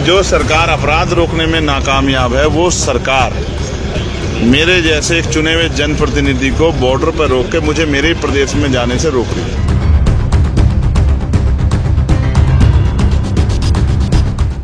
जो सरकार अपराध रोकने में नाकामयाब है, वो सरकार मेरे जैसे एक चुने हुए जनप्रतिनिधि को बॉर्डर पर रोक के मुझे मेरे प्रदेश में जाने से रोक रही है।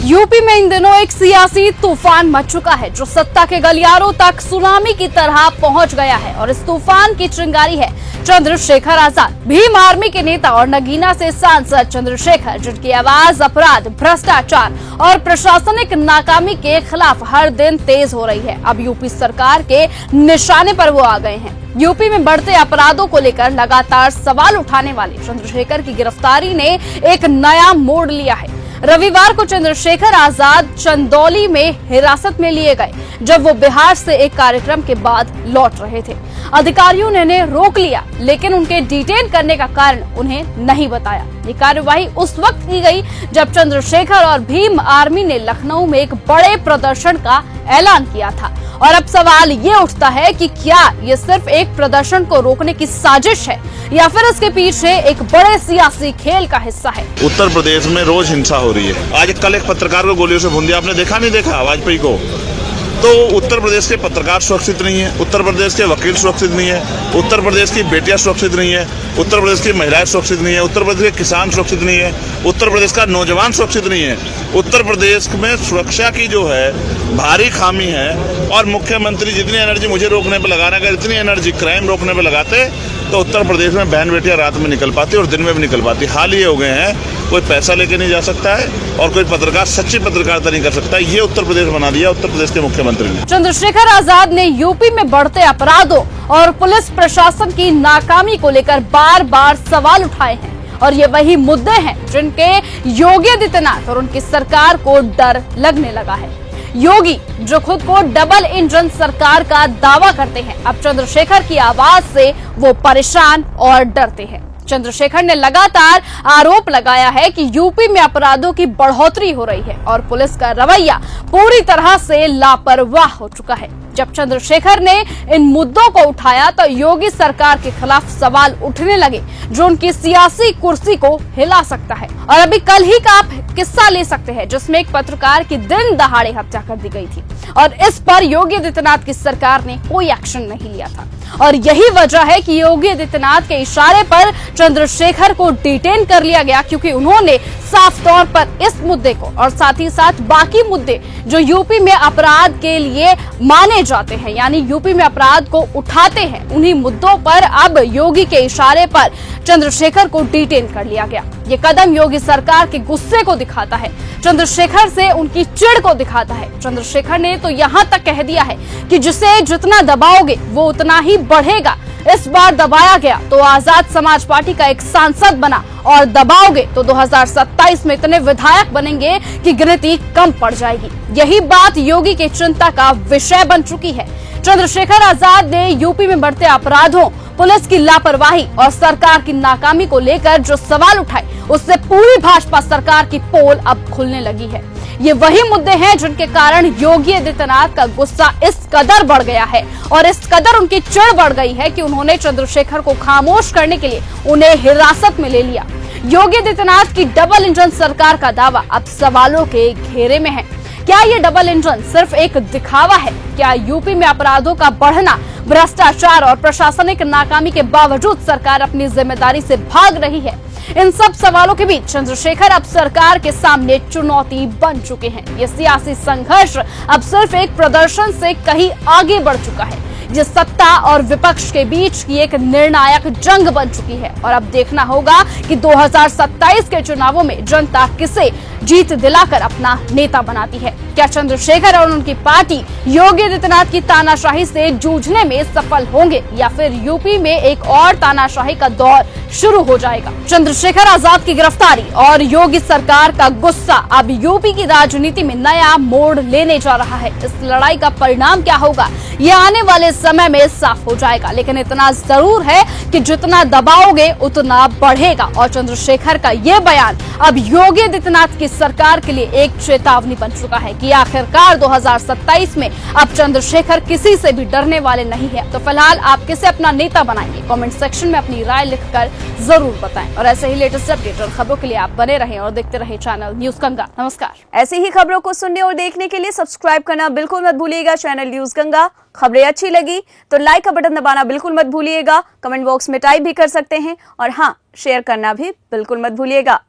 यूपी में इन दिनों एक सियासी तूफान मच चुका है, जो सत्ता के गलियारों तक सुनामी की तरह पहुंच गया है। और इस तूफान की चिंगारी है चंद्रशेखर आजाद, भीम आर्मी के नेता और नगीना से सांसद चंद्रशेखर, जिनकी आवाज अपराध, भ्रष्टाचार और प्रशासनिक नाकामी के खिलाफ हर दिन तेज हो रही है। अब यूपी सरकार के निशाने पर वो आ गए हैं। यूपी में बढ़ते अपराधों को लेकर लगातार सवाल उठाने वाले चंद्रशेखर की गिरफ्तारी ने एक नया मोड़ लिया है। रविवार को चंद्रशेखर आजाद चंदौली में हिरासत में लिए गए, जब वो बिहार से एक कार्यक्रम के बाद लौट रहे थे। अधिकारियों ने उन्हें रोक लिया, लेकिन उनके डिटेन करने का कारण उन्हें नहीं बताया। ये कार्यवाही उस वक्त की गई जब चंद्रशेखर और भीम आर्मी ने लखनऊ में एक बड़े प्रदर्शन का ऐलान किया था। और अब सवाल ये उठता है कि क्या ये सिर्फ एक प्रदर्शन को रोकने की साजिश है, या फिर इसके पीछे एक बड़े सियासी खेल का हिस्सा है। उत्तर प्रदेश में रोज हिंसा हो रही है। आज कल एक पत्रकार को गोलियों से भून दिया, आपने देखा नहीं देखा वाजपेयी को? तो उत्तर प्रदेश के पत्रकार सुरक्षित नहीं है, उत्तर प्रदेश के वकील सुरक्षित नहीं है, उत्तर प्रदेश की बेटियां सुरक्षित नहीं है, उत्तर प्रदेश की महिलाएं सुरक्षित नहीं है, उत्तर प्रदेश के किसान सुरक्षित नहीं है, उत्तर प्रदेश का नौजवान सुरक्षित नहीं है। उत्तर प्रदेश में सुरक्षा की जो है भारी खामी है। और मुख्यमंत्री जितनी एनर्जी मुझे रोकने पर लगाना, अगर इतनी एनर्जी क्राइम रोकने पर लगाते तो उत्तर प्रदेश में बहन बेटियां रात में निकल पाती और दिन में भी निकल पाती। हाल ये हो गए हैं, कोई पैसा लेके नहीं जा सकता है और कोई पत्रकार सच्ची पत्रकारिता नहीं कर सकता। ये उत्तर प्रदेश बना दिया उत्तर प्रदेश के मुख्यमंत्री ने। चंद्रशेखर आजाद ने यूपी में बढ़ते अपराधों और पुलिस प्रशासन की नाकामी को लेकर बार बार सवाल उठाए हैं। और ये वही मुद्दे हैं जिनके योगी आदित्यनाथ और उनकी सरकार को डर लगने लगा है। योगी, जो खुद को डबल इंजन सरकार का दावा करते हैं, अब चंद्रशेखर की आवाज से वो परेशान और डरते हैं। चंद्रशेखर ने लगातार आरोप लगाया है कि यूपी में अपराधों की बढ़ोतरी हो रही है और पुलिस का रवैया पूरी तरह से लापरवाह हो चुका है। जब चंद्रशेखर ने इन मुद्दों को उठाया तो योगी सरकार के खिलाफ सवाल उठने लगे, जो उनकी सियासी कुर्सी को हिला सकता है। और अभी कल ही का आप किस्सा ले सकते हैं, जिसमें एक पत्रकार की दिन दहाड़े हत्या कर दी गई थी और इस पर योगी आदित्यनाथ की सरकार ने कोई एक्शन नहीं लिया था। और यही वजह है कि योगी आदित्यनाथ के इशारे पर चंद्रशेखर को डिटेन कर लिया गया, क्योंकि उन्होंने साफ तौर पर इस मुद्दे को और साथ ही साथ बाकी मुद्दे जो यूपी में अपराध के लिए माने जाते हैं, यानी यूपी में अपराध को उठाते हैं, उन्हीं मुद्दों पर अब योगी के इशारे पर चंद्रशेखर को डिटेन कर लिया गया। ये कदम योगी सरकार के गुस्से को दिखाता है, चंद्रशेखर से उनकी चिढ़ को दिखाता है। चंद्रशेखर ने तो यहाँ तक कह दिया है कि जिसे जितना दबाओगे वो उतना ही बढ़ेगा। इस बार दबाया गया तो आजाद समाज पार्टी का एक सांसद बना, और दबाओगे तो 2027 में इतने विधायक बनेंगे कि गिनती कम पड़ जाएगी। यही बात योगी की चिंता का विषय बन चुकी है। चंद्रशेखर आजाद ने यूपी में बढ़ते अपराधों, पुलिस की लापरवाही और सरकार की नाकामी को लेकर जो सवाल उठाए, उससे पूरी भाजपा सरकार की पोल अब खुलने लगी है। ये वही मुद्दे हैं जिनके कारण योगी आदित्यनाथ का गुस्सा इस कदर बढ़ गया है और इस कदर उनकी चिढ़ बढ़ गई है कि उन्होंने चंद्रशेखर को खामोश करने के लिए उन्हें हिरासत में ले लिया। योगी आदित्यनाथ की डबल इंजन सरकार का दावा अब सवालों के घेरे में है। क्या ये डबल इंजन सिर्फ एक दिखावा है? क्या यूपी में अपराधों का बढ़ना, भ्रष्टाचार और प्रशासनिक नाकामी के बावजूद सरकार अपनी जिम्मेदारी से भाग रही है? इन सब सवालों के बीच चंद्रशेखर अब सरकार के सामने चुनौती बन चुके हैं। ये सियासी संघर्ष अब सिर्फ एक प्रदर्शन से कहीं आगे बढ़ चुका है। ये सत्ता और विपक्ष के बीच की एक निर्णायक जंग बन चुकी है और अब देखना होगा कि 2027 के चुनावों में जनता किसे जीत दिलाकर अपना नेता बनाती है। क्या चंद्रशेखर और उनकी पार्टी योगी आदित्यनाथ की तानाशाही से जूझने में सफल होंगे, या फिर यूपी में एक और तानाशाही का दौर शुरू हो जाएगा? चंद्रशेखर आजाद की गिरफ्तारी और योगी सरकार का गुस्सा अब यूपी की राजनीति में नया मोड़ लेने जा रहा है। इस लड़ाई का परिणाम क्या होगा, ये आने वाले समय में साफ हो जाएगा। लेकिन इतना जरूर है कि जितना दबाओगे उतना बढ़ेगा। और चंद्रशेखर का यह बयान अब योगी आदित्यनाथ की सरकार के लिए एक चेतावनी बन चुका है कि आखिरकार 2027 में अब चंद्रशेखर किसी से भी डरने वाले नहीं है। तो फिलहाल आप किसे अपना नेता बनाएंगे? कमेंट सेक्शन में अपनी राय लिखकर जरूर बताएं। और ऐसे ही लेटेस्ट अपडेट और खबरों के लिए आप बने रहें और देखते रहें चैनल न्यूज गंगा। नमस्कार। ऐसी ही खबरों को सुनने और देखने के लिए सब्सक्राइब करना बिल्कुल मत भूलिएगा चैनल न्यूज गंगा। खबरें अच्छी लगी तो लाइक का बटन दबाना बिल्कुल मत भूलिएगा। कमेंट बॉक्स में टाइप भी कर सकते हैं और हाँ, शेयर करना भी बिल्कुल मत भूलिएगा।